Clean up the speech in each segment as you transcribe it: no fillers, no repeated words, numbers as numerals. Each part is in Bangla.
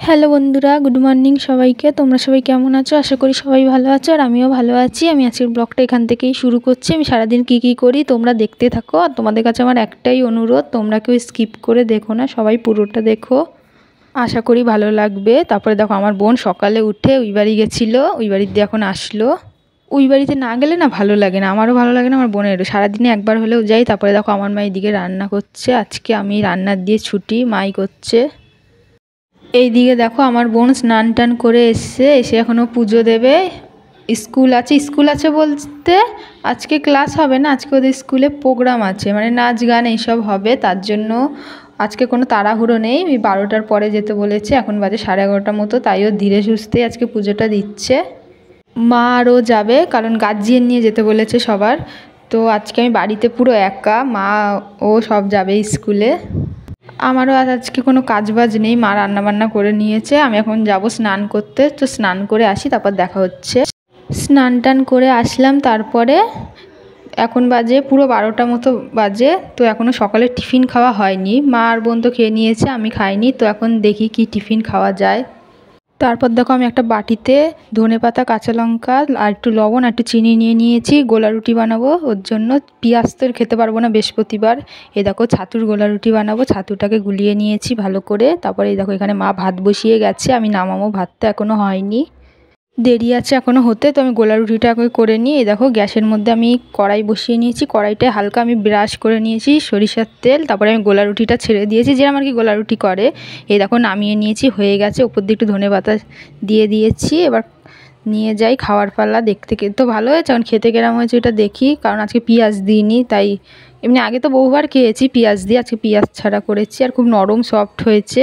হ্যালো বন্ধুরা, গুড মর্নিং সবাইকে। তোমরা সবাই কেমন আছো? আশা করি সবাই ভালো আছো, আর আমিও ভালো আছি। আমি আজকের ব্লগটা এখান থেকেই শুরু করছি। আমি সারাদিন কী করি তোমরা দেখতে থাকো। আর তোমাদের কাছে আমার একটাই অনুরোধ, তোমরা কেউ স্কিপ করে দেখো না, সবাই পুরোটা দেখো, আশা করি ভালো লাগবে। তারপরে দেখো, আমার বোন সকালে উঠে ওই বাড়ি গেছিলো, ওই বাড়ির দিয়ে এখন আসলো। ওই বাড়িতে না গেলে না ভালো লাগে না, আমারও ভালো লাগে না, আমার বোনেরও। সারাদিনে একবার হলেও যাই। তারপরে দেখো, আমার মা এদিকে রান্না করছে। আজকে আমি রান্নার দিয়ে ছুটি, মাই করছে। এই দিকে দেখো, আমার বোন স্নান টান করে এসে এখনও পুজো দেবে। স্কুল আছে বলতে আজকে ক্লাস হবে না, আজকে ওদের স্কুলে প্রোগ্রাম আছে, মানে নাচ গান এইসব হবে। তার জন্য আজকে কোনো তাড়াহুড়ো নেই। 12টার পরে যেতে বলেছে, এখন বাজে 11:30 মতো, তাইও ধীরে সুস্থে আজকে পুজোটা দিচ্ছে। মা আরও যাবে, কারণ গার্জিয়ান নিয়ে যেতে বলেছে সবার। তো আজকে আমি বাড়িতে পুরো একা, মা ও সব যাবে স্কুলে। আমারও আজকে কোনো কাজবাজ নেই, মা রান্নাবান্না করে নিয়েছে। আমি এখন যাব স্নান করতে, তো স্নান করে আসি, তারপর দেখা হচ্ছে। স্নান টান করে আসলাম, তারপরে এখন বাজে পুরো 12টা মতো বাজে। তো এখনও সকালে টিফিন খাওয়া হয়নি, মা আর বোন তো খেয়ে নিয়েছে, আমি খাইনি। তো এখন দেখি কি টিফিন খাওয়া যায়। তারপর দেখো, আমি একটা বাটিতে ধনেপাতা, কাঁচা লঙ্কা আর একটু লবণ আর একটু চিনি নিয়ে নিয়েছি। গোলা রুটি বানাবো, ওর জন্য পেঁয়াজ তো খেতে পারবো না বৃহস্পতিবার। এই দেখো, ছাতুর গোলা রুটি বানাবো, ছাতুটাকে গুলিয়ে নিয়েছি ভালো করে। তারপরে এই দেখো, এখানে মা ভাত বসিয়ে গেছে, আমি নামাবো, ভাতটা এখনও হয়নি, দেরি আছে এখনও হতে। তো আমি গোলা রুটিটা করে নিই। এই দেখো, গ্যাসের মধ্যে আমি কড়াই বসিয়ে নিয়েছি, কড়াইটায় হালকা আমি ব্রাশ করে নিয়েছি সরিষার তেল। তারপরে আমি গোলা রুটিটা ছেড়ে দিয়েছি, যেরকম আর কি গোলা রুটি করে। এই দেখো, নামিয়ে নিয়েছি, হয়ে গেছে। উপর দিয়ে একটু ধনেপাতা দিয়ে দিয়েছি। এবার নিয়ে যাই, খাওয়ার পালা। দেখতে তো ভালো হয়েছে, এখন খেতে কেরম হয়েছে এটা দেখি, কারণ আজকে পেঁয়াজ দিইনি। তাই এমনি আগে তো বহুবার খেয়েছি পেঁয়াজ দিয়ে, আজকে পেঁয়াজ ছাড়া করেছি, আর খুব নরম সফট হয়েছে।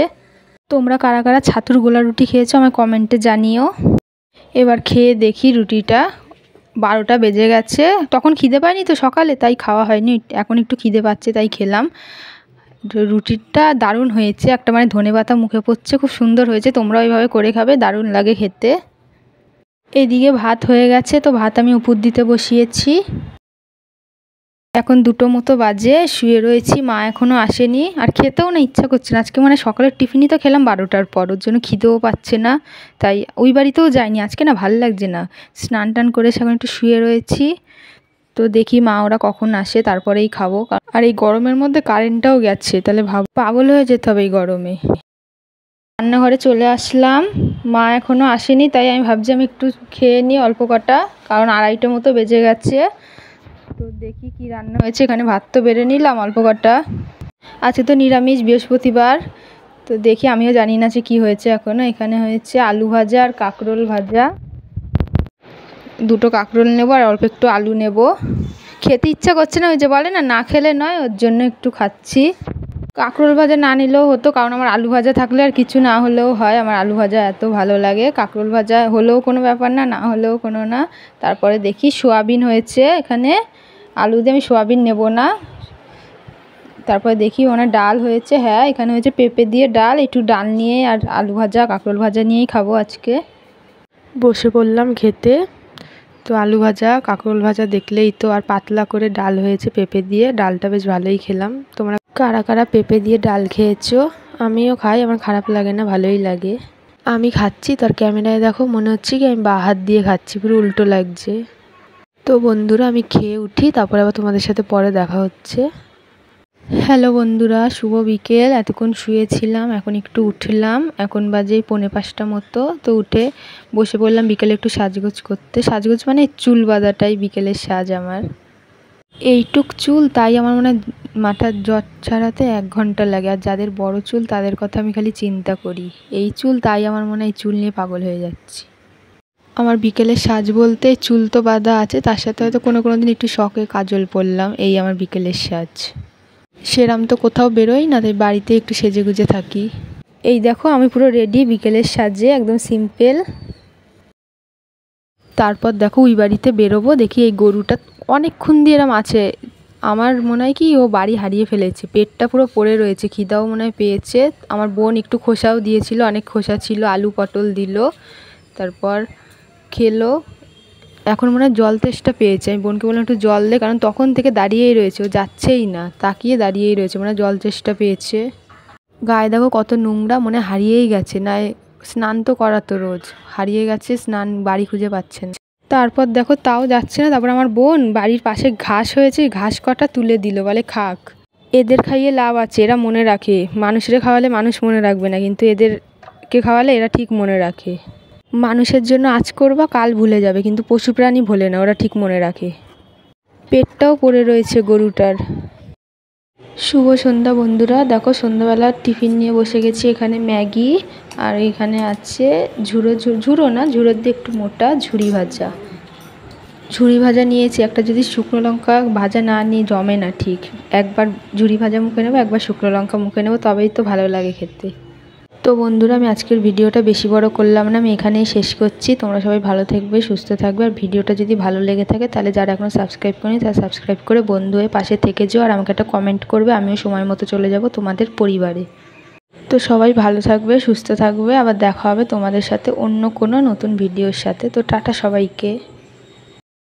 তোমরা কারা কারা ছাতুর গোলা রুটি খেয়েছো আমার কমেন্টে জানিও। এবার খেয়ে দেখি রুটিটা। 12টা বেজে গেছে, তখন খিদে পায়নি তো সকালে, তাই খাওয়া হয়নি। এখন একটু খিদে পাচ্ছে, তাই খেলাম। রুটিটা দারুণ হয়েছে, একটা মানে ধনেপাতা মুখে পড়ছে, খুব সুন্দর হয়েছে। তোমরা ওইভাবে করে খাবে, দারুণ লাগে খেতে। এদিকে ভাত হয়ে গেছে, তো ভাত আমি উপর দিতে বসিয়েছি। এখন 2টো মতো বাজে, শুয়ে রয়েছি, মা এখনও আসেনি, আর খেতেও না ইচ্ছা করছে না আজকে। মানে সকালের টিফিনই তো খেলাম 12টার পর, ওর জন্য খিদেও পাচ্ছে না। তাই ওই বাড়িতেও যাইনি আজকে, না ভালো লাগছে না। স্নান টান করে এখন একটু শুয়ে রয়েছি। তো দেখি মা ওরা কখন আসে, তারপরেই খাবো। আর এই গরমের মধ্যে কারেন্টটাও গেছে, তাহলে পাগল হয়ে যেতে হবে এই গরমে। রান্নাঘরে চলে আসলাম, মা এখনও আসেনি, তাই আমি ভাবছি আমি একটু খেয়ে নিই অল্প কটা, কারণ 2:30 মতো বেজে গেছে। তো দেখি কি রান্না হয়েছে। এখানে ভাত তো বেড়ে নিলাম অল্প কটা, আজকে তো নিরামিষ বৃহস্পতিবার। তো দেখি, আমিও জানি না যে কী হয়েছে এখনও। এখানে হয়েছে আলু ভাজা আর কাঁকরোল ভাজা। 2টো কাঁকরোল নেবো আর অল্প একটু আলু নেব। খেতে ইচ্ছা করছে না, ওই যে বলে না, না খেলে নয়, ওর জন্য একটু খাচ্ছি। কাঁকরোল ভাজা না নিলেও হতো, কারণ আমার আলু ভাজা থাকলে আর কিছু না হলেও হয়। আমার আলু ভাজা এত ভালো লাগে, কাঁকরোল ভাজা হলেও কোনো ব্যাপার না, না হলেও কোনো না। তারপরে দেখি সোয়াবিন হয়েছে এখানে, আলু দিয়ে আমি সোয়াবিন নেব না। তারপরে দেখি ওখানে ডাল হয়েছে, হ্যাঁ এখানে হয়েছে পেঁপে দিয়ে ডাল। একটু ডাল নিয়ে আর আলু ভাজা কাঁকরোল ভাজা নিয়েই খাবো আজকে। বসে পড়লাম খেতে। তো আলু ভাজা কাঁকরোল ভাজা দেখলেই তো, আর পাতলা করে ডাল হয়েছে পেঁপে দিয়ে, ডালটা বেশ ভালোই খেলাম। তোমরা কারা কারা পেঁপে দিয়ে ডাল খেয়েছো? আমিও খাই, আমার খারাপ লাগে না, ভালোই লাগে। আমি খাচ্ছি, তার ক্যামেরায় দেখো মনে হচ্ছে কি আমি বাঁ হাত দিয়ে খাচ্ছি, পুরো উল্টো লাগছে। তো বন্ধুরা, আমি খেয়ে উঠি, তারপরে আবার তোমাদের সাথে পরে দেখা হচ্ছে। হ্যালো বন্ধুরা, শুভ বিকেল। এতক্ষণ শুয়েছিলাম, এখন একটু উঠলাম, এখন বাজে 4:45 মতো। তো উঠে বসে পড়লাম বিকেলে একটু সাজগোজ করতে। সাজগোজ মানে চুল বাঁধাটাই বিকেলের সাজ আমার। এইটুক চুল, তাই আমার মনে হয় মাথার জট ছাড়াতে 1 ঘন্টা লাগে। আর যাদের বড় চুল তাদের কথা আমি খালি চিন্তা করি। এই চুল, তাই আমার মনে হয় এই চুল নিয়ে পাগল হয়ে যাচ্ছি। আমার বিকেলের সাজ বলতে চুল তো বাঁধা আছে, তার সাথে হয়তো কোনো দিন একটু শখে কাজল পরলাম, এই আমার বিকেলের সাজ। সেরাম তো কোথাও বেরোই না, তাই বাড়িতে একটু সেজে গুজে থাকি। এই দেখো, আমি পুরো রেডি বিকেলের সাজে, একদম সিম্পল। তারপর দেখো, ওই বাড়িতে বেরোবো। দেখি এই গরুটা অনেকক্ষণ দিয়ে এরম আছে, আমার মনে হয় কি ও বাড়ি হারিয়ে ফেলেছে, পেটটা পুরো পড়ে রয়েছে, খিদাও মনে হয় পেয়েছে। আমার বোন একটু খোসাও দিয়েছিল, অনেক খোসা ছিল, আলু পটল দিল, তারপর খেলো। এখন মনে হয় জল তেষ্টা পেয়েছে, আমি বোনকে বললাম একটু জল দে, কারণ তখন থেকে দাঁড়িয়েই রয়েছে, ও যাচ্ছেই না, তাকিয়ে দাঁড়িয়েই রয়েছে, মানে জল তেষ্টা পেয়েছে। গায়ে দেখো কত নোংরা, মনে হারিয়েই গেছে, না স্নান তো করাতো রোজ, হারিয়ে গেছে স্নান, বাড়ি খুঁজে পাচ্ছেন। তারপর দেখো তাও যাচ্ছে না। তারপর আমার বোন বাড়ির পাশে ঘাস হয়েছে, ঘাস কটা তুলে দিল, বলে খাক। এদের খাইয়ে লাভ আছে, এরা মনে রাখে। মানুষের খাওয়ালে মানুষ মনে রাখবে না, কিন্তু এদেরকে খাওয়ালে এরা ঠিক মনে রাখে। মানুষের জন্য আজ করবা কাল ভুলে যাবে, কিন্তু পশু প্রাণী ভোলে না, ওরা ঠিক মনে রাখে। পেটটাও পড়ে রয়েছে গরুটার। শুভ সন্ধ্যা বন্ধুরা, দেখো সন্ধ্যাবেলার টিফিন নিয়ে বসে গেছি। এখানে ম্যাগি আর এখানে আছে ঝুড়ো না, ঝুড়োর দিয়ে একটু মোটা ঝুড়ি ভাজা। ঝুড়ি ভাজা নিয়েছি একটা, যদি শুকনো লঙ্কা ভাজা না নিয়ে জমে না ঠিক। একবার ঝুড়ি ভাজা মুখে নেবো, একবার শুকনো লঙ্কা মুখে নেবো, তবেই তো ভালো লাগে খেতে। তো বন্ধুরা, আমি আজকের ভিডিওটা বেশি বড় করলাম না, আমি এখানেই শেষ করছি। তোমরা সবাই ভালো থাকবে, সুস্থ থাকবে। আর ভিডিওটা যদি ভালো লেগে থাকে তাহলে যারা এখনও সাবস্ক্রাইব করেনি তারা সাবস্ক্রাইব করে বন্ধু হয়ে পাশে থেকে যেও। আর আমাকে একটা কমেন্ট করবে, আমিও সময় মতো চলে যাব তোমাদের পরিবারে। তো সবাই ভালো থাকবে, সুস্থ থাকবে। আবার দেখা হবে তোমাদের সাথে অন্য কোনো নতুন ভিডিওর সাথে। তো টাটা সবাইকে।